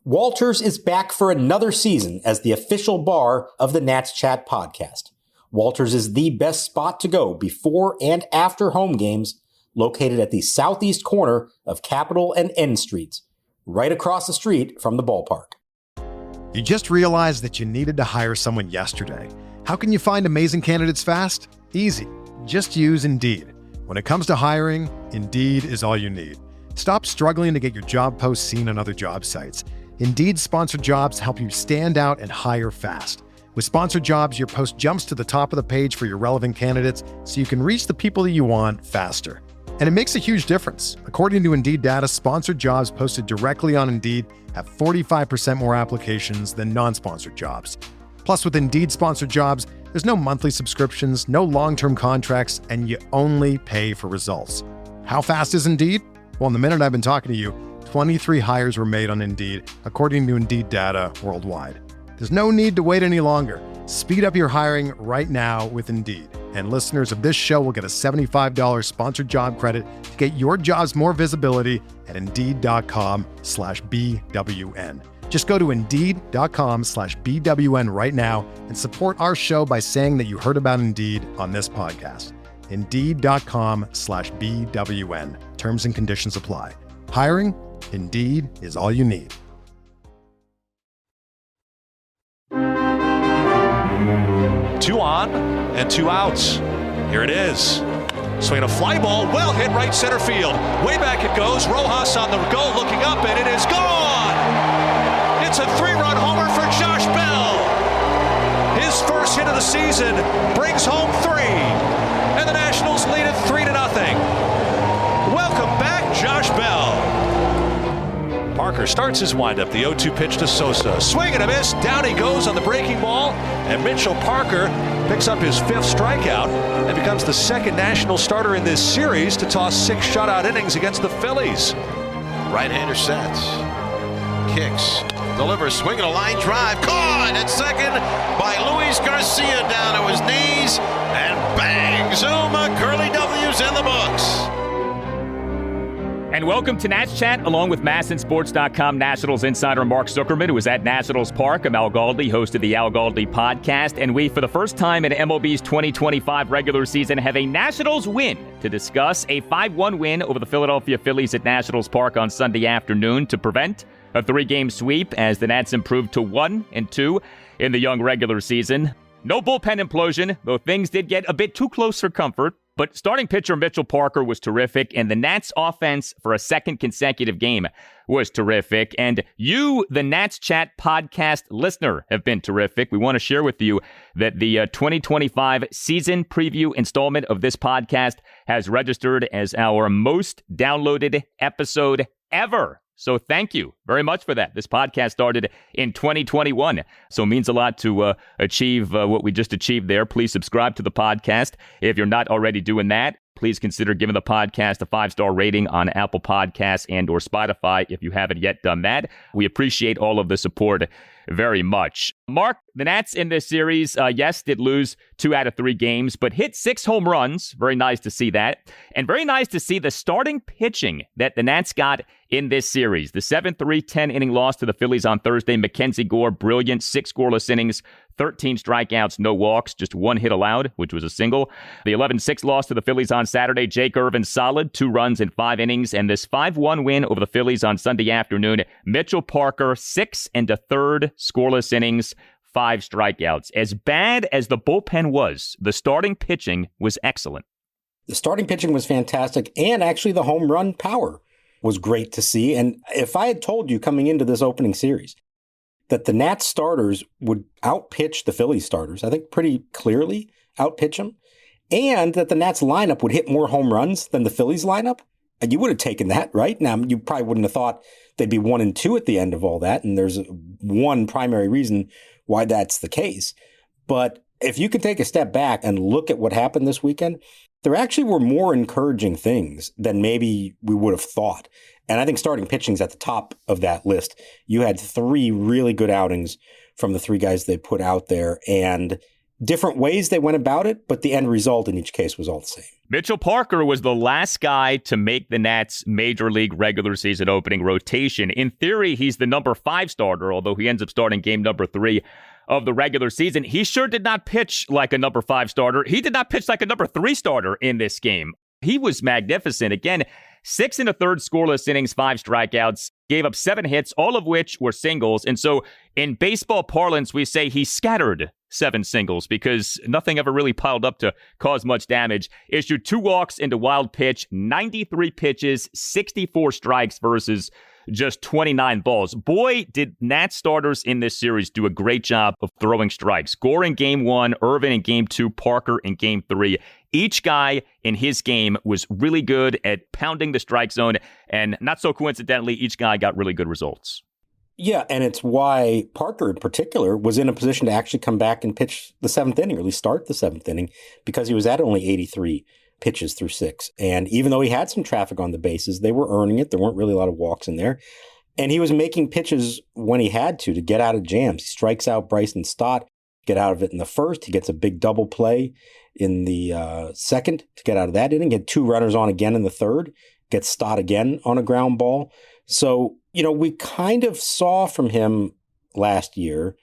Walters is back for another season as the official bar of the Nats Chat podcast. Walters is the best spot to go before and after home games, located at the southeast corner of Capitol and N Streets, right across the street from the ballpark. You just realized that you needed to hire someone yesterday. How can you find amazing candidates fast? Easy. Just use Indeed. When it comes to hiring, Indeed is all you need. Stop struggling to get your job posts seen on other job sites. Indeed sponsored jobs help you stand out and hire fast. With sponsored jobs, your post jumps to the top of the page for your relevant candidates so you can reach the people that you want faster. And it makes a huge difference. According to Indeed data, sponsored jobs posted directly on Indeed have 45% more applications than non-sponsored jobs. Plus, with Indeed sponsored jobs, there's no monthly subscriptions, no long-term contracts, and you only pay for results. How fast is Indeed? Well, in the minute I've been talking to you, 23 hires were made on Indeed, according to Indeed data worldwide. There's no need to wait any longer. Speed up your hiring right now with Indeed. And listeners of this show will get a $75 sponsored job credit to get your jobs more visibility at Indeed.com/BWN. Just go to Indeed.com/BWN right now and support our show by saying that you heard about Indeed on this podcast. Indeed.com/BWN. Terms and conditions apply. Hiring? Indeed is all you need. Two on and two outs. Here it is. Swinging a fly ball, well hit right center field. Way back it goes. Rojas on the go, looking up, and it is gone. It's a 3-run homer for Josh Bell. His first hit of the season brings home 3, and the Nationals lead it 3-0. Welcome back, Josh Bell. Parker starts his windup. The 0-2 pitch to Sosa. Swing and a miss. Down he goes on the breaking ball. And Mitchell Parker picks up his 5th strikeout and becomes the 2nd National starter in this series to toss 6 shutout innings against the Phillies. Right-hander sets. Kicks. Delivers. Swinging a line drive. Caught at second by Luis Garcia down to his knees. And bang! Zuma. Curly W's in the books. And welcome to Nats Chat, along with MASNsports.com Nationals insider Mark Zuckerman, who is at Nationals Park. I'm Al Galdi, host of the Al Galdi podcast. And we, for the first time in MLB's 2025 regular season, have a Nationals win to discuss. A 5-1 win over the Philadelphia Phillies at Nationals Park on Sunday afternoon to prevent a 3-game sweep as the Nats improved to 1-2 in the young regular season. No bullpen implosion, though things did get a bit too close for comfort. But starting pitcher Mitchell Parker was terrific, and the Nats offense for a second consecutive game was terrific. And you, the Nats Chat podcast listener, have been terrific. We want to share with you that the 2025 season preview installment of this podcast has registered as our most downloaded episode ever. So thank you very much for that. This podcast started in 2021, so it means a lot to achieve what we just achieved there. Please subscribe to the podcast. If you're not already doing that, please consider giving the podcast a 5-star rating on Apple Podcasts and or Spotify if you haven't yet done that. We appreciate all of the support very much. Mark, the Nats in this series, yes, did lose 2 out of 3 games, but hit 6 home runs. Very nice to see that. And very nice to see the starting pitching that the Nats got in this series. The 7-3 10-inning loss to the Phillies on Thursday. Mackenzie Gore, brilliant, 6 scoreless innings, 13 strikeouts, no walks, just 1 hit allowed, which was a single. The 11-6 loss to the Phillies on Saturday. Jake Irvin solid, 2 runs in 5 innings. And this 5-1 win over the Phillies on Sunday afternoon. Mitchell Parker, 6 1/3 scoreless innings, 5 strikeouts. As bad as the bullpen was, the starting pitching was excellent. The starting pitching was fantastic, and actually the home run power was great to see. And if I had told you coming into this opening series that the Nats starters would outpitch the Phillies starters, I think pretty clearly outpitch them, and that the Nats lineup would hit more home runs than the Phillies lineup, and you would have taken that, right? Now, you probably wouldn't have thought they'd be 1-2 at the end of all that, and there's one primary reason why that's the case. But if you could take a step back and look at what happened this weekend, there actually were more encouraging things than maybe we would have thought. And I think starting pitching's at the top of that list. You had 3 really good outings from the 3 guys they put out there. And different ways they went about it, but the end result in each case was all the same. Mitchell Parker was the last guy to make the Nats Major League regular season opening rotation. In theory, he's the number 5 starter, although he ends up starting game number 3 of the regular season. He sure did not pitch like a number 5 starter. He did not pitch like a number 3 starter in this game. He was magnificent. Again, 6 1/3 scoreless innings, 5 strikeouts, gave up 7 hits, all of which were singles. And so in baseball parlance, we say he scattered 7 singles because nothing ever really piled up to cause much damage. Issued 2 walks into wild pitch, 93 pitches, 64 strikes versus just 29 balls. Boy, did Nats starters in this series do a great job of throwing strikes. Gore in game 1, Irvin in game 2, Parker in game 3. Each guy in his game was really good at pounding the strike zone, and not so coincidentally, each guy got really good results. Yeah, and it's why Parker in particular was in a position to actually come back and pitch the 7th inning, or at least start the 7th inning, because he was at only 83 pitches through 6. And even though he had some traffic on the bases, they were earning it. There weren't really a lot of walks in there. And he was making pitches when he had to get out of jams. He strikes out Bryson Stott, get out of it in the first. He gets a big double play in the second to get out of that inning. He had 2 runners on again in the third, gets Stott again on a ground ball. So, we kind of saw from him last year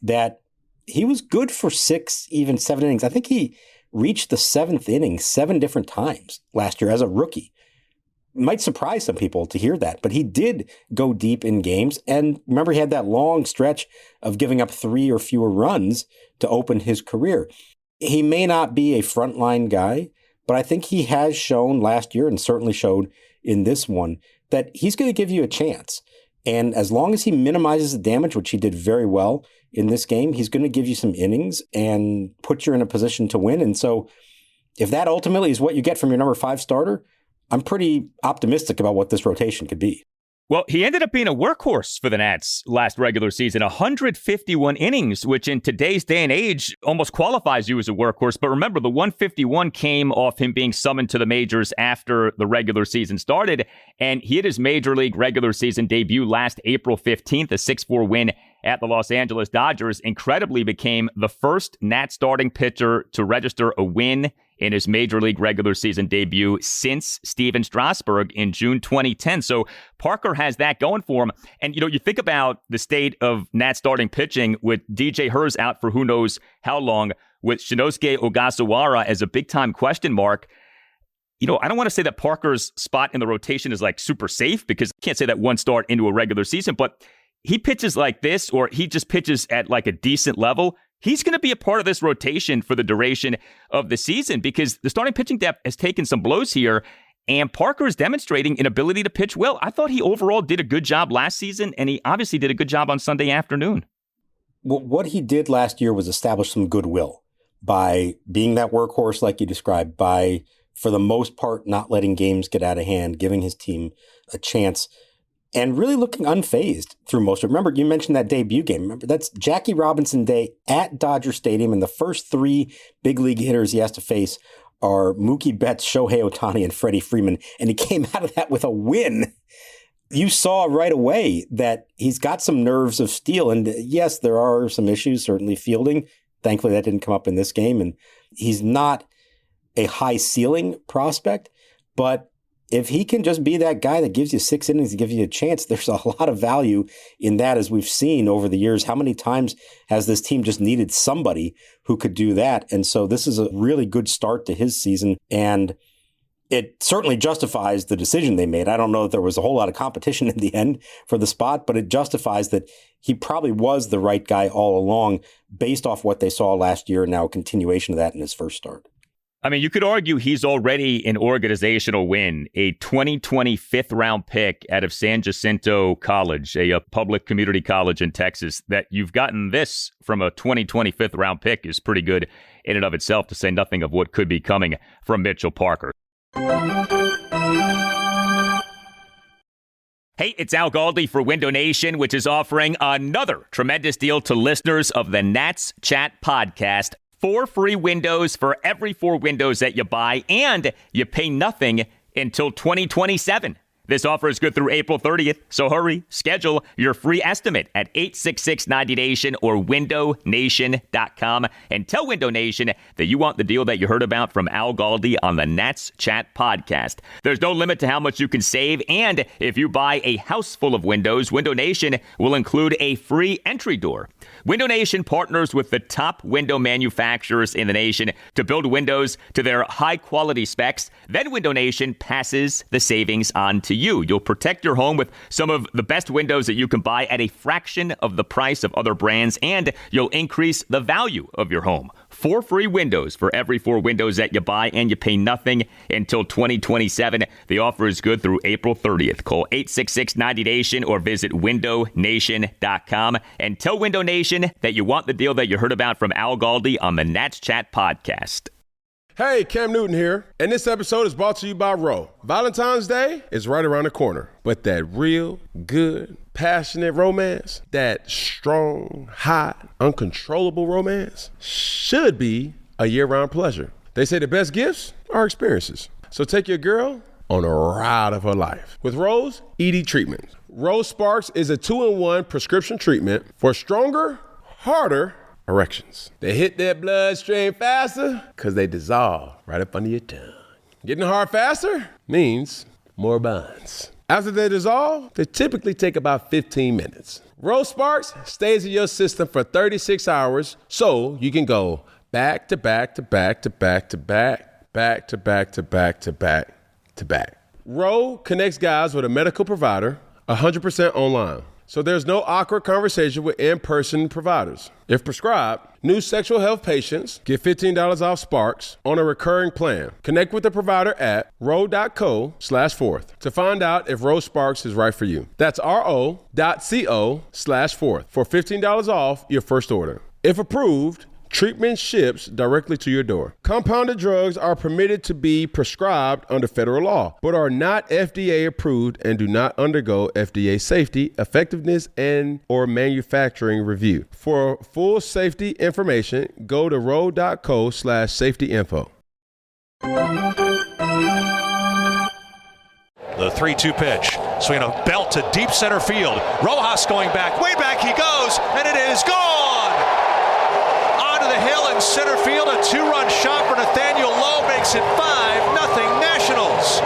that he was good for 6, even 7 innings. I think he reached the 7th inning 7 different times last year as a rookie. It might surprise some people to hear that, but he did go deep in games. And remember, he had that long stretch of giving up 3 or fewer runs to open his career. He may not be a frontline guy, but I think he has shown last year and certainly showed in this one that he's going to give you a chance. And as long as he minimizes the damage, which he did very well in this game, he's going to give you some innings and put you in a position to win. And so if that ultimately is what you get from your number 5 starter, I'm pretty optimistic about what this rotation could be. Well, he ended up being a workhorse for the Nats last regular season, 151 innings, which in today's day and age almost qualifies you as a workhorse. But remember, the 151 came off him being summoned to the majors after the regular season started. And he had his major league regular season debut last April 15th, a 6-4 win at the Los Angeles Dodgers. Incredibly became the first Nats starting pitcher to register a win in his major league regular season debut since Steven Strasburg in June 2010. So Parker has that going for him. And, you think about the state of Nats starting pitching with DJ Herz out for who knows how long, with Shinosuke Ogasawara as a big-time question mark. I don't want to say that Parker's spot in the rotation is like super safe, because I can't say that one start into a regular season, but he pitches like this, or he just pitches at like a decent level, he's going to be a part of this rotation for the duration of the season, because the starting pitching depth has taken some blows here, and Parker is demonstrating an ability to pitch well. I thought he overall did a good job last season, and he obviously did a good job on Sunday afternoon. Well, what he did last year was establish some goodwill by being that workhorse like you described, by, for the most part, not letting games get out of hand, giving his team a chance, and really looking unfazed through most of it. Remember, you mentioned that debut game. Remember, that's Jackie Robinson Day at Dodger Stadium, and the first 3 big league hitters he has to face are Mookie Betts, Shohei Ohtani, and Freddie Freeman, and he came out of that with a win. You saw right away that he's got some nerves of steel, and yes, there are some issues, certainly fielding. Thankfully, that didn't come up in this game, and he's not a high ceiling prospect, but if he can just be that guy that gives you 6 innings and gives you a chance, there's a lot of value in that, as we've seen over the years. How many times has this team just needed somebody who could do that? And so this is a really good start to his season, and it certainly justifies the decision they made. I don't know that there was a whole lot of competition in the end for the spot, but it justifies that he probably was the right guy all along based off what they saw last year, and now a continuation of that in his first start. I mean, you could argue he's already an organizational win, a 2020 fifth-round pick out of San Jacinto College, a public community college in Texas. That you've gotten this from a 2020 fifth-round pick is pretty good in and of itself, to say nothing of what could be coming from Mitchell Parker. Hey, it's Al Galdi for Window Nation, which is offering another tremendous deal to listeners of the Nats Chat podcast. 4 free windows for every 4 windows that you buy, and you pay nothing until 2027. This offer is good through April 30th, so hurry. Schedule your free estimate at 866-90Nation or WindowNation.com and tell Window Nation that you want the deal that you heard about from Al Galdi on the Nats Chat podcast. There's no limit to how much you can save, and if you buy a house full of windows, Window Nation will include a free entry door. Window Nation partners with the top window manufacturers in the nation to build windows to their high-quality specs. Then Window Nation passes the savings on to you. You'll protect your home with some of the best windows that you can buy at a fraction of the price of other brands, and you'll increase the value of your home. 4 free windows for every 4 windows that you buy, and you pay nothing until 2027. The offer is good through April 30th. Call 866-90Nation or visit WindowNation.com and tell Window Nation that you want the deal that you heard about from Al Galdi on the Nats Chat podcast. Hey, Cam Newton here, and this episode is brought to you by Roe. Valentine's Day is right around the corner, but that real, good, passionate romance, that strong, hot, uncontrollable romance should be a year-round pleasure. They say the best gifts are experiences. So take your girl on a ride of her life with Roe's ED treatment. Rose Sparks is a 2-in-1 prescription treatment for stronger, harder erections. They hit that bloodstream faster because they dissolve right up under your tongue. Getting hard faster means more bonds. After they dissolve, they typically take about 15 minutes. Rose Sparks stays in your system for 36 hours, so you can go back to back to back to back to back, back to back to back to back to back. Roe connects guys with a medical provider 100% online. So there's no awkward conversation with in-person providers. If prescribed, new sexual health patients get $15 off Sparks on a recurring plan. Connect with the provider at ro.co/fourth to find out if Rose Sparks is right for you. That's ro.co/fourth for $15 off your first order. If approved, treatment ships directly to your door. Compounded drugs are permitted to be prescribed under federal law, but are not FDA approved and do not undergo FDA safety, effectiveness, and or manufacturing review. For full safety information, go to ro.co/safety info. The 3-2 pitch. Swinging a belt to deep center field. Rojas going back. Way back he goes, and it is gone! Onto the hill in center field. A 2-run shot for Nathaniel Lowe makes it 5-0 Nationals.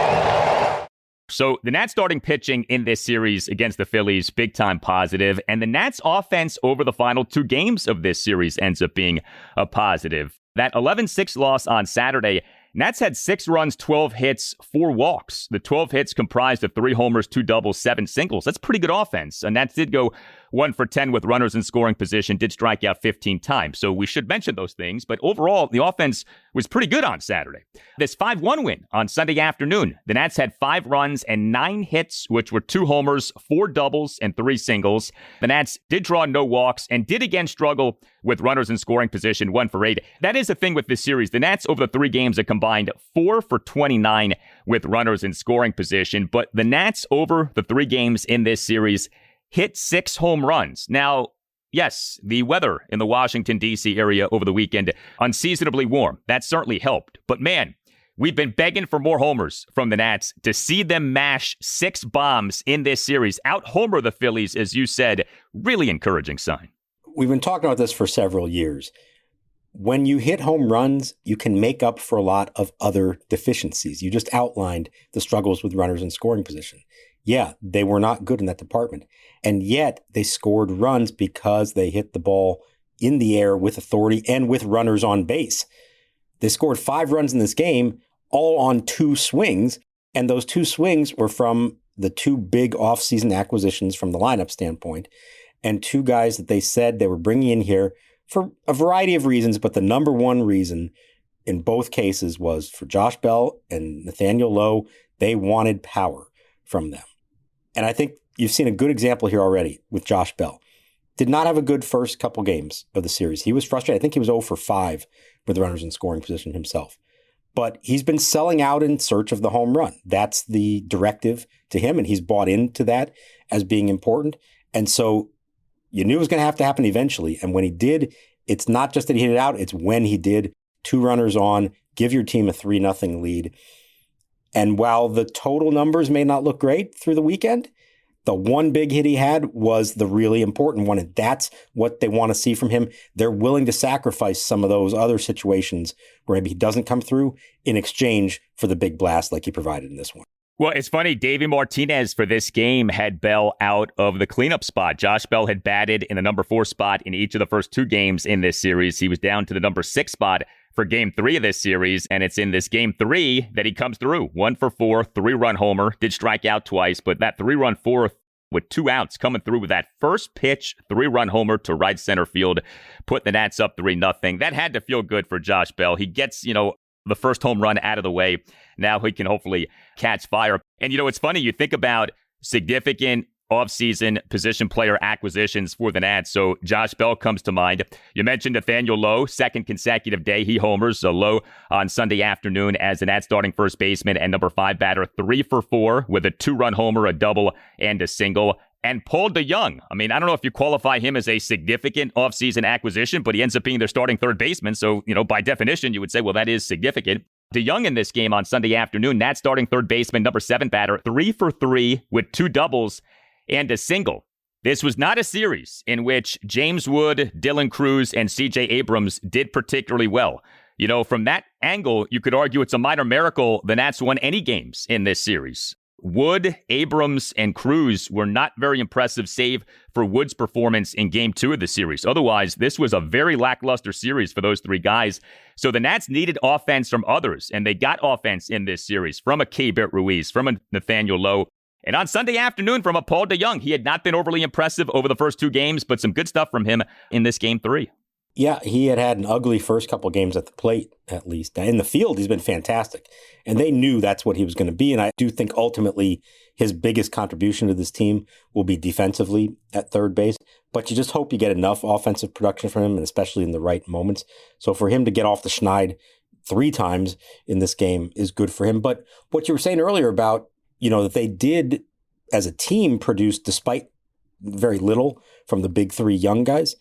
So the Nats starting pitching in this series against the Phillies, big time positive. And the Nats offense over the final 2 games of this series ends up being a positive. That 11-6 loss on Saturday, Nats had 6 runs, 12 hits, 4 walks. The 12 hits comprised of 3 homers, 2 doubles, 7 singles. That's pretty good offense. And Nats did go 1 for 10 with runners in scoring position, did strike out 15 times. So we should mention those things. But overall, the offense was pretty good on Saturday. This 5-1 win on Sunday afternoon, the Nats had 5 runs and 9 hits, which were 2 homers, 4 doubles, and 3 singles. The Nats did draw no walks and did again struggle with runners in scoring position, 1 for 8. That is the thing with this series. The Nats over the 3 games have combined 4 for 29 with runners in scoring position. But the Nats over the 3 games in this series hit 6 home runs. Now, yes, the weather in the Washington, D.C. area over the weekend, unseasonably warm. That certainly helped. But man, we've been begging for more homers from the Nats. To see them mash 6 bombs in this series, out-homer the Phillies, as you said, really encouraging sign. We've been talking about this for several years. When you hit home runs, you can make up for a lot of other deficiencies. You just outlined the struggles with runners in scoring position. Yeah, they were not good in that department. And yet they scored runs because they hit the ball in the air with authority and with runners on base. They scored 5 runs in this game, all on 2 swings. And those 2 swings were from the 2 big offseason acquisitions from the lineup standpoint, and 2 guys that they said they were bringing in here for a variety of reasons. But the number one reason in both cases was for Josh Bell and Nathaniel Lowe. They wanted power from them. And I think you've seen a good example here already with Josh Bell. Did not have a good first couple games of the series. He was frustrated. I think he was 0 for 5 with runners in scoring position himself. But he's been selling out in search of the home run. That's the directive to him, and he's bought into that as being important. And so you knew it was going to have to happen eventually. And when he did, it's not just that he hit it out, it's when he did. 2 runners on, give your team a 3-0 lead. And while the total numbers may not look great through the weekend, the one big hit he had was the really important one, and that's what they want to see from him. They're willing to sacrifice some of those other situations where maybe he doesn't come through in exchange for the big blast like he provided in this one. Well, it's funny. Davey Martinez for this game had Bell out of the cleanup spot. Josh Bell had batted in the number 4 spot in each of the first 2 games in this series. He was down to the number 6 spot for game 3 of this series, and it's in this game 3 that he comes through. 1 for 4, 3-run homer, did strike out twice, but that 3-run fourth with 2 outs coming through with that first pitch 3-run homer to right center field, put the Nats up 3-0. That had to feel good for Josh Bell. He gets, the first home run out of the way. Now he can hopefully catch fire. And, it's funny. You think about significant offseason position player acquisitions for the Nats. So Josh Bell comes to mind. You mentioned Nathaniel Lowe, second consecutive day he homers. Lowe on Sunday afternoon as the Nats starting first baseman and number 5 batter, 3 for 4 with a 2-run homer, a double, and a single. And Paul DeJong, I don't know if you qualify him as a significant offseason acquisition, but he ends up being their starting third baseman. So, by definition, you would say, well, that is significant. DeJong in this game on Sunday afternoon, Nats starting third baseman, number 7 batter, 3 for 3 with 2 doubles and a single. This was not a series in which James Wood, Dylan Cruz, and C.J. Abrams did particularly well. From that angle, you could argue it's a minor miracle the Nats won any games in this series. Wood, Abrams, and Cruz were not very impressive, save for Wood's performance in Game 2 of the series. Otherwise, this was a very lackluster series for those 3 guys. So the Nats needed offense from others, and they got offense in this series from a Keibert Ruiz, from a Nathaniel Lowe, and on Sunday afternoon from a Paul DeJong. He had not been overly impressive over the first 2 games, but some good stuff from him in this Game 3. Yeah, he had an ugly first couple games at the plate, at least. In the field, he's been fantastic. And they knew that's what he was going to be. And I do think ultimately his biggest contribution to this team will be defensively at third base. But you just hope you get enough offensive production from him, and especially in the right moments. So for him to get off the schneid 3 times in this game is good for him. But what you were saying earlier about, that they did as a team produce despite very little from the big 3 young guys,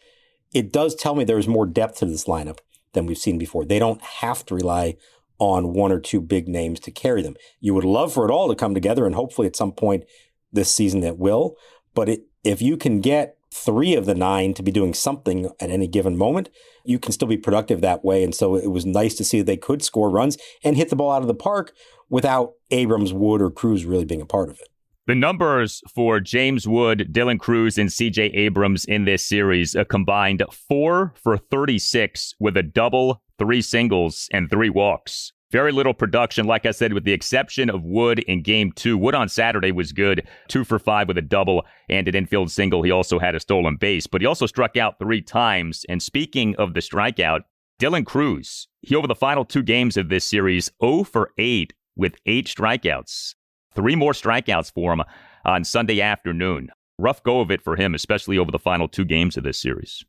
it does tell me there's more depth to this lineup than we've seen before. They don't have to rely on 1 or 2 big names to carry them. You would love for it all to come together, and hopefully at some point this season it will. But if you can get 3 of the 9 to be doing something at any given moment, you can still be productive that way. And so it was nice to see that they could score runs and hit the ball out of the park without Abrams, Wood, or Cruz really being a part of it. The numbers for James Wood, Dylan Cruz, and C.J. Abrams in this series, a combined 4 for 36 with a double, 3 singles, and 3 walks. Very little production, like I said, with the exception of Wood in Game 2. Wood on Saturday was good, 2 for 5 with a double and an infield single. He also had a stolen base, but he also struck out 3 times. And speaking of the strikeout, Dylan Cruz, he over the final 2 games of this series, 0 for 8 with 8 strikeouts. 3 more strikeouts for him on Sunday afternoon. Rough go of it for him, especially over the final 2 games of this series.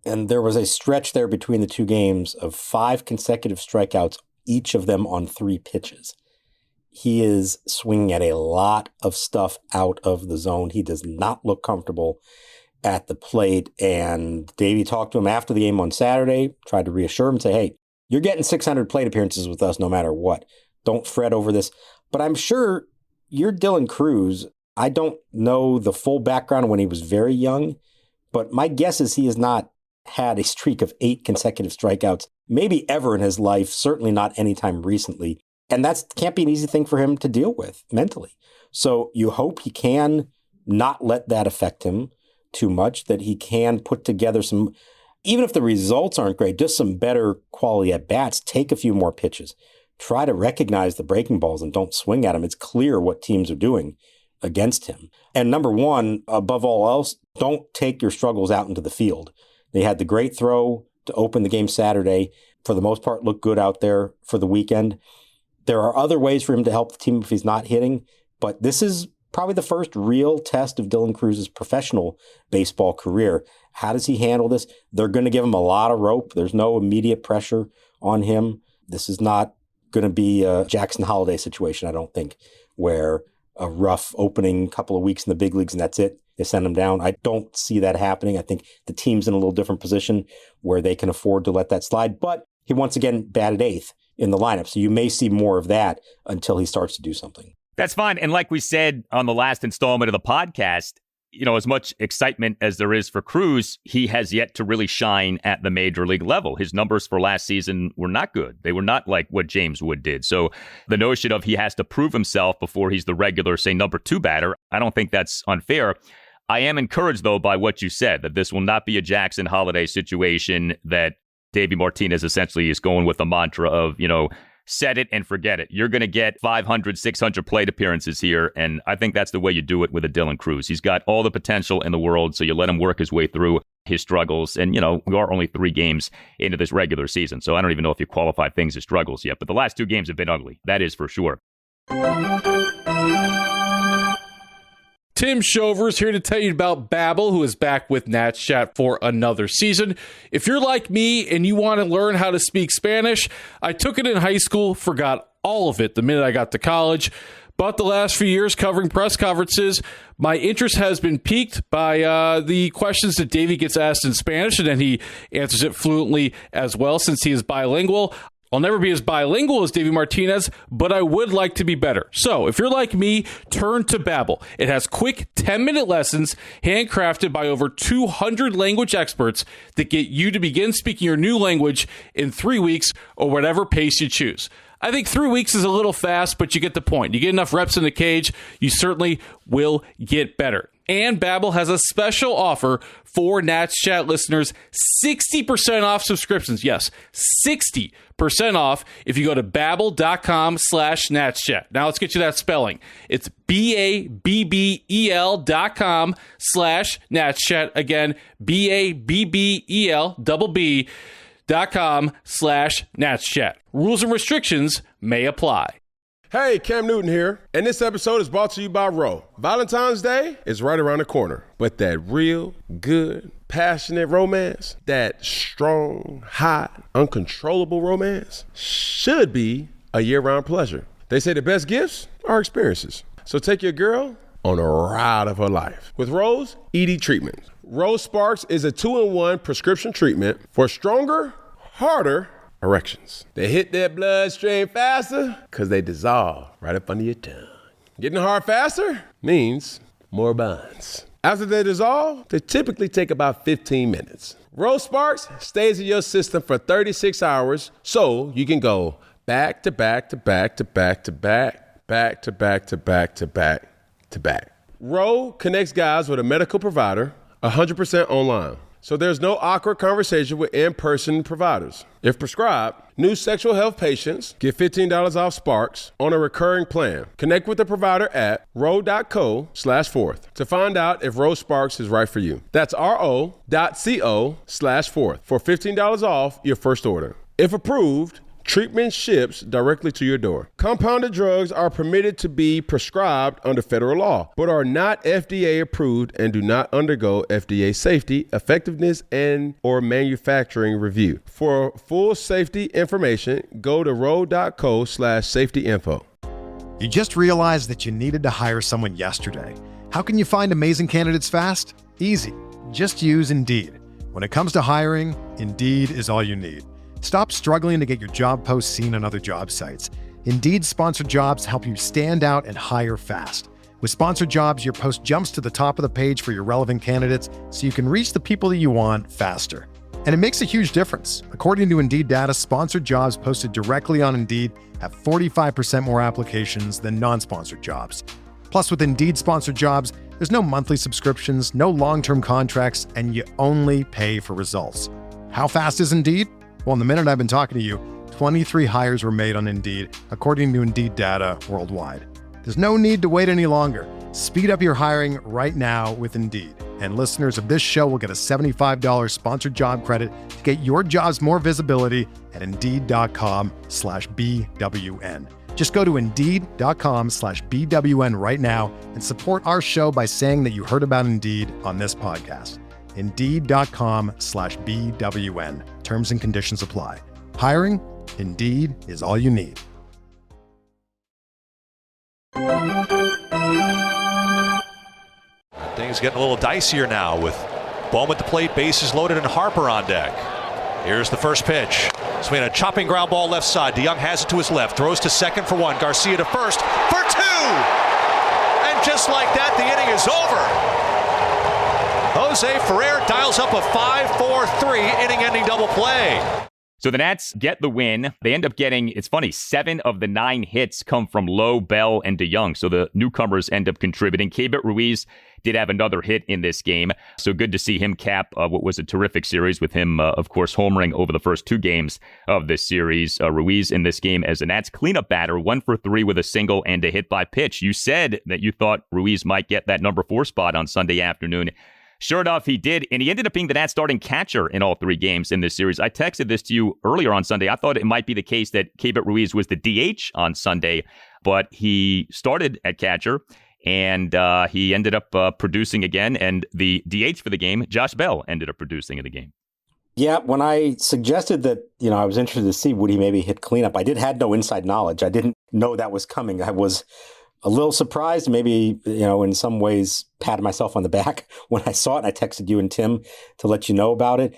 And there was a stretch there between the 2 games of 5 consecutive strikeouts, each of them on 3 pitches. He is swinging at a lot of stuff out of the zone. He does not look comfortable at the plate. And Davey talked to him after the game on Saturday, tried to reassure him, say, hey, you're getting 600 plate appearances with us no matter what. Don't fret over this. But I'm sure you're Dylan Cruz. I don't know the full background when he was very young, but my guess is he has not had a streak of 8 consecutive strikeouts, maybe ever in his life, certainly not anytime recently. And that can't be an easy thing for him to deal with mentally. So you hope he can not let that affect him too much, that he can put together some, even if the results aren't great, just some better quality at bats, take a few more pitches. Try to recognize the breaking balls and don't swing at him. It's clear what teams are doing against him. And number 1, above all else, don't take your struggles out into the field. They had the great throw to open the game Saturday. For the most part, looked good out there for the weekend. There are other ways for him to help the team if he's not hitting, but this is probably the first real test of Dylan Cruz's professional baseball career. How does he handle this? They're going to give him a lot of rope. There's no immediate pressure on him. This is not going to be a Jackson Holiday situation, I don't think, where a rough opening couple of weeks in the big leagues and that's it. They send him down. I don't see that happening. I think the team's in a little different position where they can afford to let that slide. But he once again batted 8th in the lineup. So you may see more of that until he starts to do something. That's fine. And like we said on the last installment of the podcast, as much excitement as there is for Cruz, he has yet to really shine at the major league level. His numbers for last season were not good. They were not like what James Wood did. So the notion of he has to prove himself before he's the regular, say, number 2 batter, I don't think that's unfair. I am encouraged, though, by what you said, that this will not be a Jackson Holiday situation, that Davey Martinez essentially is going with a mantra of, set it and forget it. You're going to get 500, 600 plate appearances here, and I think that's the way you do it with a Dylan Cruz. He's got all the potential in the world, so you let him work his way through his struggles. And, we are only 3 games into this regular season, so I don't even know if you qualify things as struggles yet. But the last 2 games have been ugly. That is for sure. Tim Shover's here to tell you about Babbel, who is back with Nats Chat for another season. If you're like me and you want to learn how to speak Spanish, I took it in high school, forgot all of it the minute I got to college. But the last few years covering press conferences, my interest has been piqued by the questions that Davey gets asked in Spanish, and then he answers it fluently as well since he is bilingual. I'll never be as bilingual as Davey Martinez, but I would like to be better. So if you're like me, turn to Babbel. It has quick 10-minute lessons handcrafted by over 200 language experts that get you to begin speaking your new language in 3 weeks or whatever pace you choose. I think 3 weeks is a little fast, but you get the point. You get enough reps in the cage, you certainly will get better. And Babbel has a special offer for Nats Chat listeners, 60% off subscriptions. Yes, 60% off if you go to Babbel.com/NatsChat. Now let's get you that spelling. It's BABBEL.com/NatsChat. Again, BABBEL.com/NatsChat. Rules and restrictions may apply. Hey, Cam Newton here, and this episode is brought to you by Roe. Valentine's Day is right around the corner, but that real, good, passionate romance, that strong, hot, uncontrollable romance should be a year-round pleasure. They say the best gifts are experiences. So take your girl on a ride of her life with Roe's ED treatment. Rose Sparks is a 2-in-1 prescription treatment for stronger, harder erections. They hit that bloodstream faster because they dissolve right up under your tongue. Getting hard faster means more buns. After they dissolve, they typically take about 15 minutes. Rose Sparks stays in your system for 36 hours, so you can go back to back to back to back to back, back to back to back to back to back. Roe connects guys with a medical provider 100% online. So there's no awkward conversation with in-person providers. If prescribed, new sexual health patients get $15 off Sparks on a recurring plan. Connect with the provider at ro.co/fourth to find out if Rose Sparks is right for you. That's ro.co/fourth for $15 off your first order. If approved, treatment ships directly to your door. Compounded drugs are permitted to be prescribed under federal law, but are not FDA approved and do not undergo FDA safety, effectiveness, and/or manufacturing review. For full safety information, go to ro.co/safety-info. You just realized that you needed to hire someone yesterday. How can you find amazing candidates fast? Easy. Just use Indeed. When it comes to hiring, Indeed is all you need. Stop struggling to get your job posts seen on other job sites. Indeed sponsored jobs help you stand out and hire fast. With sponsored jobs, your post jumps to the top of the page for your relevant candidates so you can reach the people that you want faster. And it makes a huge difference. According to Indeed data, sponsored jobs posted directly on Indeed have 45% more applications than non-sponsored jobs. Plus, with Indeed sponsored jobs, there's no monthly subscriptions, no long-term contracts, and you only pay for results. How fast is Indeed? Well, in the minute I've been talking to you, 23 hires were made on Indeed, according to Indeed data worldwide. There's no need to wait any longer. Speed up your hiring right now with Indeed. And listeners of this show will get a $75 sponsored job credit to get your jobs more visibility at Indeed.com/BWN. Just go to Indeed.com/BWN right now and support our show by saying that you heard about Indeed on this podcast. Indeed.com/BWN. Terms and conditions apply. Hiring? Indeed is all you need. Things getting a little dicier now with Bowman at the plate, bases loaded, and Harper on deck. Here's the first pitch. Swinging a chopping ground ball left side. DeJong has it to his left. Throws to second for one. Garcia to first for two. And just like that, the inning is over. Jose Ferrer dials up a 5-4-3 inning-ending double play. So the Nats get the win. They end up getting, it's funny, 7 of the 9 hits come from Lowe, Bell, and DeJong. So the newcomers end up contributing. Keibert Ruiz did have another hit in this game. So good to see him cap what was a terrific series with him, of course, homering over the first 2 games of this series. Ruiz in this game as a Nats cleanup batter, 1 for 3 with a single and a hit by pitch. You said that you thought Ruiz might get that number 4 spot on Sunday afternoon. Sure enough, he did, and he ended up being the Nats starting catcher in all 3 games in this series. I texted this to you earlier on Sunday. I thought it might be the case that Keibert Ruiz was the DH on Sunday, but he started at catcher, and he ended up producing again, and the DH for the game, Josh Bell, ended up producing in the game. Yeah, when I suggested that, I was interested to see would he maybe hit cleanup, had no inside knowledge. I didn't know that was coming. I was a little surprised, maybe, in some ways patted myself on the back when I saw it. And I texted you and Tim to let you know about it.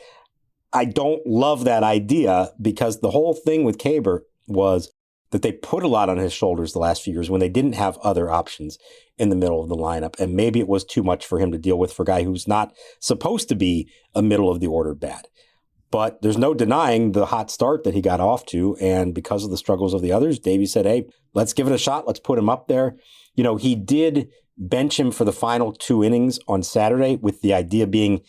I don't love that idea because the whole thing with Keibert was that they put a lot on his shoulders the last few years when they didn't have other options in the middle of the lineup. And maybe it was too much for him to deal with for a guy who's not supposed to be a middle of the order bat. But there's no denying the hot start that he got off to. And because of the struggles of the others, Davey said, hey, let's give it a shot. Let's put him up there. He did bench him for the final 2 innings on Saturday with the idea being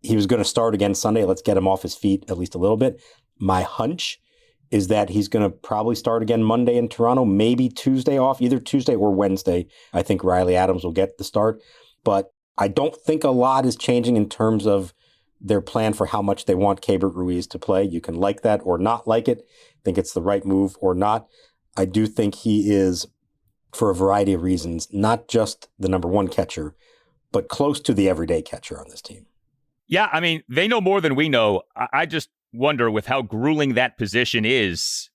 he was going to start again Sunday. Let's get him off his feet at least a little bit. My hunch is that he's going to probably start again Monday in Toronto, maybe Tuesday off, either Tuesday or Wednesday. I think Riley Adams will get the start. But I don't think a lot is changing in terms of their plan for how much they want Keibert Ruiz to play. You can like that or not like it, think it's the right move or not. I do think he is, for a variety of reasons, not just the number 1 catcher, but close to the everyday catcher on this team. Yeah, I mean, they know more than we know. I just wonder with how grueling that position is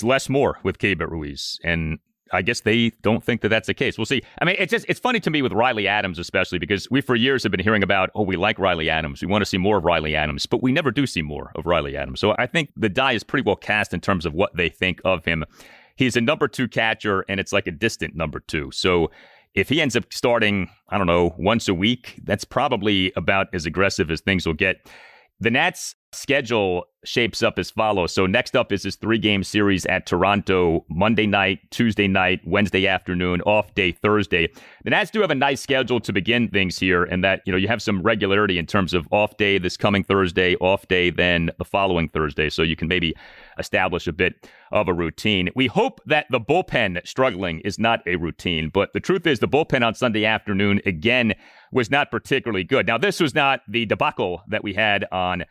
less more with Keibert Ruiz. And I guess they don't think that that's the case. We'll see. I mean, it's funny to me with Riley Adams, especially because we for years have been hearing about, we like Riley Adams. We want to see more of Riley Adams, but we never do see more of Riley Adams. So I think the die is pretty well cast in terms of what they think of him. He's a number 2 catcher, and it's like a distant number 2. So if he ends up starting, I don't know, once a week, that's probably about as aggressive as things will get. The Nats' schedule shapes up as follows. So next up is this 3-game series at Toronto, Monday night, Tuesday night, Wednesday afternoon, off day Thursday. The Nats do have a nice schedule to begin things here, and that, you have some regularity in terms of off day this coming Thursday, off day then the following Thursday. So you can maybe establish a bit of a routine. We hope that the bullpen struggling is not a routine, but the truth is the bullpen on Sunday afternoon, again, was not particularly good. Now, this was not the debacle that we had on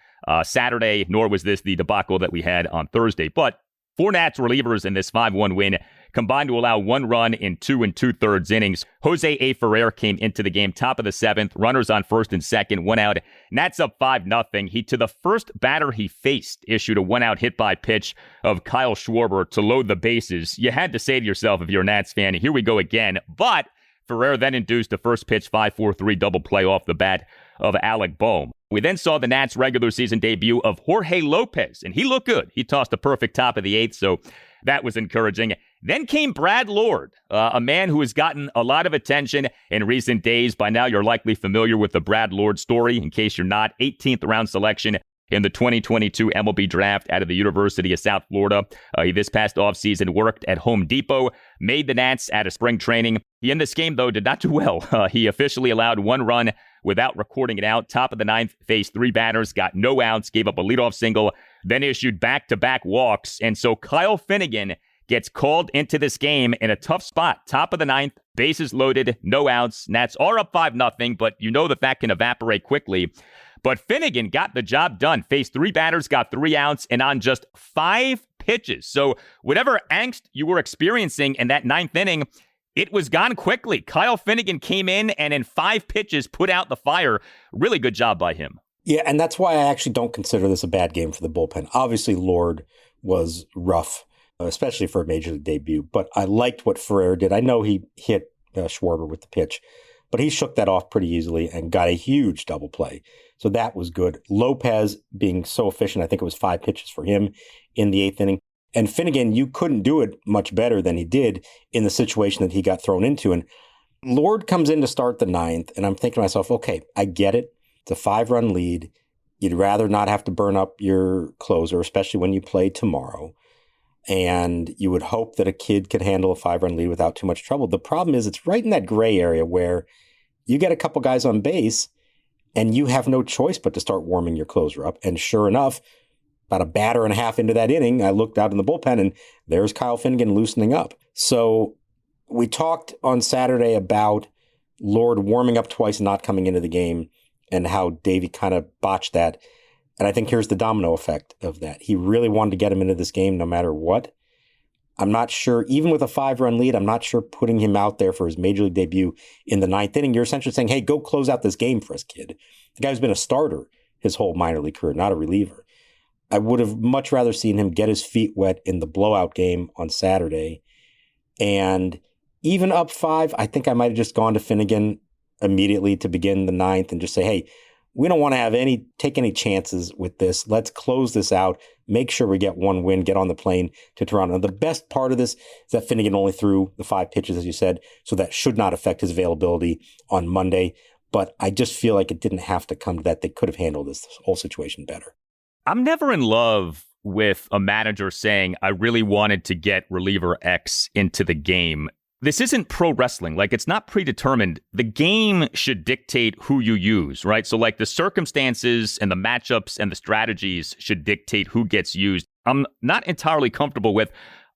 Saturday, nor was this the debacle that we had on Thursday. But 4 Nats relievers in this 5-1 win combined to allow 1 run in 2 2/3 innings. Jose A. Ferrer came into the game top of the 7th, runners on first and second, 1 out. Nats up 5-0. He, to the first batter he faced, issued a 1-out hit by pitch of Kyle Schwarber to load the bases. You had to say to yourself, if you're a Nats fan, here we go again. But Ferrer then induced a first pitch 5-4-3 double play off the bat of Alec Boehm. We then saw the Nats' regular season debut of Jorge Lopez, and he looked good. He tossed a perfect top of the 8th, so that was encouraging. Then came Brad Lord, a man who has gotten a lot of attention in recent days. By now, you're likely familiar with the Brad Lord story. In case you're not, 18th round selection in the 2022 MLB draft out of the University of South Florida. He this past offseason worked at Home Depot, made the Nats out of spring training. He in this game, though, did not do well. He officially allowed 1 run without recording it out. Top of the 9th, faced 3 batters, got no outs, gave up a leadoff single, then issued back-to-back walks. And so Kyle Finnegan gets called into this game in a tough spot. Top of the 9th, bases loaded, no outs. Nats are up 5-0, but you know that can evaporate quickly. But Finnegan got the job done. Faced 3 batters, got 3 outs, and on just 5 pitches. So whatever angst you were experiencing in that 9th inning, it was gone quickly. Kyle Finnegan came in and in 5 pitches put out the fire. Really good job by him. Yeah, and that's why I actually don't consider this a bad game for the bullpen. Obviously, Lord was rough, especially for a major league debut, but I liked what Ferrer did. I know he hit Schwarber with the pitch, but he shook that off pretty easily and got a huge double play. So that was good. Lopez being so efficient, I think it was 5 pitches for him in the 8th inning. And Finnegan, you couldn't do it much better than he did in the situation that he got thrown into. And Lord comes in to start the 9th, and I'm thinking to myself, okay, I get it. It's a 5-run lead. You'd rather not have to burn up your closer, especially when you play tomorrow. And you would hope that a kid could handle a 5-run lead without too much trouble. The problem is it's right in that gray area where you get a couple guys on base and you have no choice but to start warming your closer up. And sure enough, about a batter and a half into that inning, I looked out in the bullpen and there's Kyle Finnegan loosening up. So we talked on Saturday about Lord warming up twice and not coming into the game and how Davey kind of botched that. And I think here's the domino effect of that. He really wanted to get him into this game no matter what. I'm not sure, even with a 5-run lead, I'm not sure putting him out there for his major league debut in the 9th inning, you're essentially saying, hey, go close out this game for us, kid. The guy's been a starter his whole minor league career, not a reliever. I would have much rather seen him get his feet wet in the blowout game on Saturday. And even up 5, I think I might have just gone to Finnegan immediately to begin the 9th and just say, hey, we don't want to take any chances with this. Let's close this out. Make sure we get one win, get on the plane to Toronto. The best part of this is that Finnegan only threw the 5 pitches, as you said, so that should not affect his availability on Monday. But I just feel like it didn't have to come to that. They could have handled this whole situation better. I'm never in love with a manager saying, I really wanted to get reliever X into the game. This isn't pro wrestling. Like, it's not predetermined. The game should dictate who you use, right? So, like, the circumstances and the matchups and the strategies should dictate who gets used. I'm not entirely comfortable with,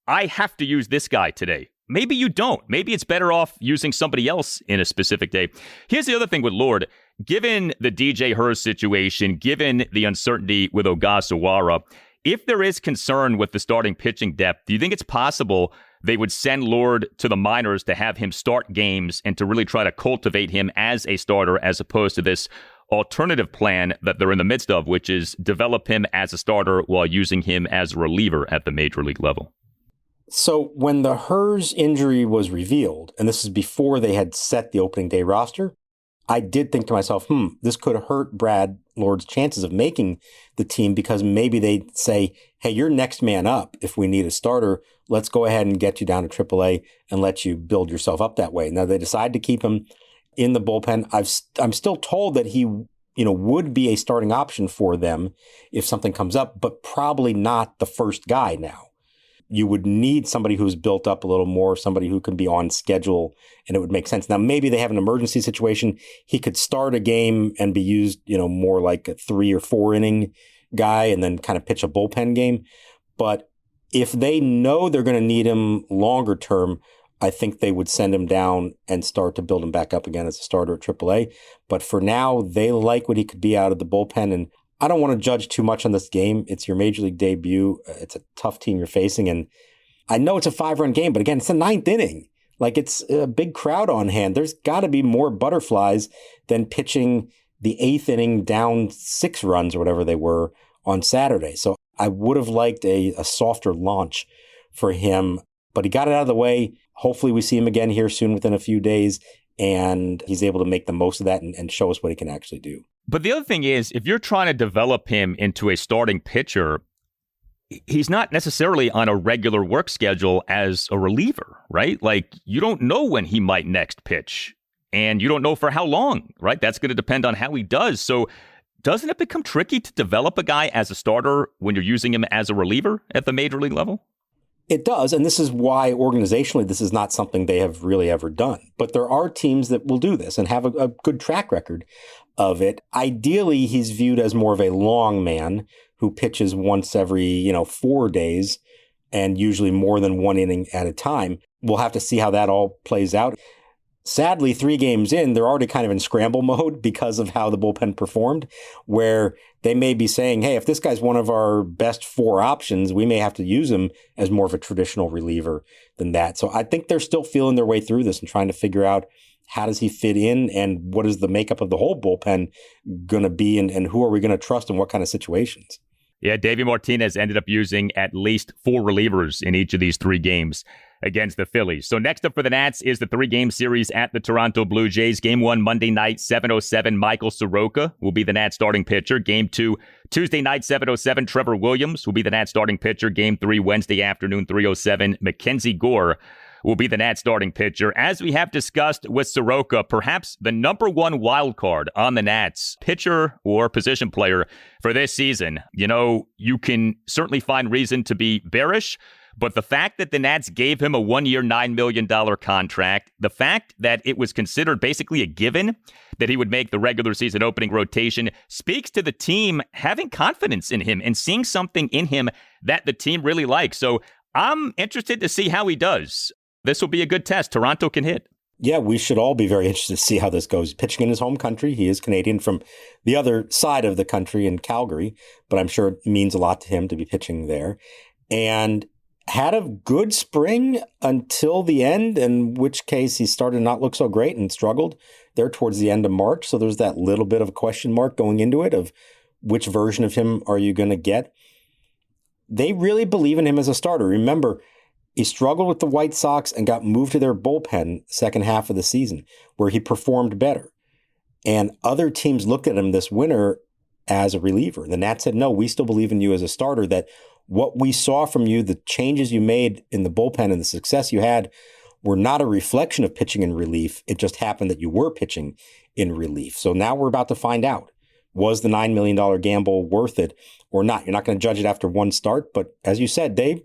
I have to use this guy today. Maybe you don't. Maybe it's better off using somebody else in a specific day. Here's the other thing with Lord. Given the DJ Hurst situation, given the uncertainty with Ogasawara, if there is concern with the starting pitching depth, do you think it's possible they would send Lord to the minors to have him start games and to really try to cultivate him as a starter as opposed to this alternative plan that they're in the midst of, which is develop him as a starter while using him as a reliever at the major league level? So when the Hurst injury was revealed, and this is before they had set the opening day roster, I did think to myself, this could hurt Brad Lord's chances of making the team because maybe they'd say, hey, you're next man up. If we need a starter, let's go ahead and get you down to AAA and let you build yourself up that way. Now, they decided to keep him in the bullpen. I'm still told that he would be a starting option for them if something comes up, but probably not the first guy now. You would need somebody who's built up a little more, somebody who can be on schedule, and it would make sense. Now, maybe they have an emergency situation. He could start a game and be used, more like a 3 or 4 inning guy and then kind of pitch a bullpen game. But if they know they're going to need him longer term, I think they would send him down and start to build him back up again as a starter at AAA. But for now, they like what he could be out of the bullpen. And I don't want to judge too much on this game. It's your major league debut. It's a tough team you're facing. And I know it's a 5-run game, but again, it's the 9th inning. Like, it's a big crowd on hand. There's got to be more butterflies than pitching the 8th inning down 6 runs or whatever they were on Saturday. So I would have liked a softer launch for him, but he got it out of the way. Hopefully we see him again here soon within a few days, and he's able to make the most of that and show us what he can actually do. But the other thing is, if you're trying to develop him into a starting pitcher, he's not necessarily on a regular work schedule as a reliever, right? Like, you don't know when he might next pitch, and you don't know for how long, right? That's going to depend on how he does. So doesn't it become tricky to develop a guy as a starter when you're using him as a reliever at the major league level? It does, and this is why organizationally this is not something they have really ever done. But there are teams that will do this and have a good track record of it. Ideally, he's viewed as more of a long man who pitches once every 4 days and usually more than 1 inning at a time. We'll have to see how that all plays out. Sadly, 3 games in, they're already kind of in scramble mode because of how the bullpen performed, where they may be saying, hey, if this guy's one of our best 4 options, we may have to use him as more of a traditional reliever than that. So I think they're still feeling their way through this and trying to figure out how does he fit in and what is the makeup of the whole bullpen going to be and who are we going to trust in what kind of situations. Yeah, Davey Martinez ended up using at least 4 relievers in each of these 3 games. against the Phillies. So next up for the Nats is the 3-game series at the Toronto Blue Jays. Game 1, Monday night, 7:07, Michael Soroka will be the Nats starting pitcher. Game 2, Tuesday night, 7:07, Trevor Williams will be the Nats starting pitcher. Game 3, Wednesday afternoon, 3:07, Mackenzie Gore will be the Nats starting pitcher. As we have discussed with Soroka, perhaps the number one wild card on the Nats, pitcher or position player for this season. You know, you can certainly find reason to be bearish, but the fact that the Nats gave him a 1-year, $9 million contract, the fact that it was considered basically a given that he would make the regular season opening rotation speaks to the team having confidence in him and seeing something in him that the team really likes. So I'm interested to see how he does. This will be a good test. Toronto can hit. Yeah, we should all be very interested to see how this goes. Pitching in his home country. He is Canadian from the other side of the country in Calgary, but I'm sure it means a lot to him to be pitching there. And had a good spring until the end, in which case he started to not look so great and struggled there towards the end of March. So there's that little bit of a question mark going into it of which version of him are you going to get? They really believe in him as a starter. Remember, he struggled with the White Sox and got moved to their bullpen second half of the season, where he performed better. And other teams looked at him this winter as a reliever. The Nats said, no, we still believe in you as a starter, that what we saw from you, the changes you made in the bullpen and the success you had were not a reflection of pitching in relief. It just happened that you were pitching in relief. So now we're about to find out, was the $9 million gamble worth it or not? You're not going to judge it after one start, but as you said, they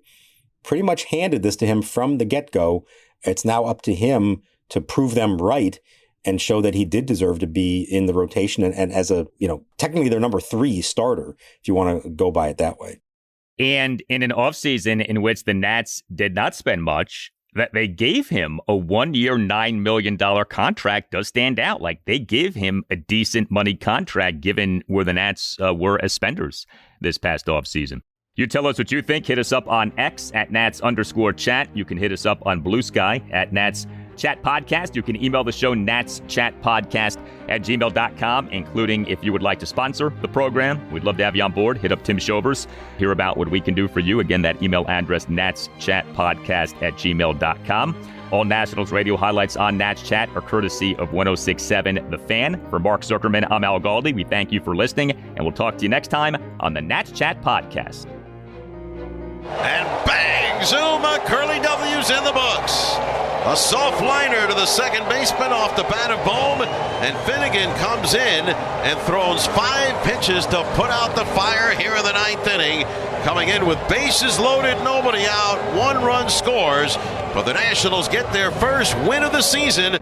pretty much handed this to him from the get-go. It's now up to him to prove them right and show that he did deserve to be in the rotation and as a, technically their number 3 starter, if you want to go by it that way. And in an offseason in which the Nats did not spend much, that they gave him a 1-year, $9 million contract does stand out. Like, they give him a decent money contract given where the Nats were as spenders this past offseason. You tell us what you think. Hit us up on X at Nats_chat. You can hit us up on Blue Sky at Nats Chat Podcast. You can email the show natschatpodcast@gmail.com, including if you would like to sponsor the program. We'd love to have you on board. Hit up Tim Shovers. Hear about what we can do for you. Again, that email address, natschatpodcast@gmail.com. All Nationals radio highlights on Nats Chat are courtesy of 106.7 The Fan. For Mark Zuckerman, I'm Al Galdi. We thank you for listening, and we'll talk to you next time on the Nats Chat Podcast. And bang! Zoom, a curly W's in the books. A soft liner to the second baseman off the bat of Bohm, and Finnegan comes in and throws 5 pitches to put out the fire here in the 9th inning. Coming in with bases loaded, nobody out, 1 run scores, but the Nationals get their first win of the season.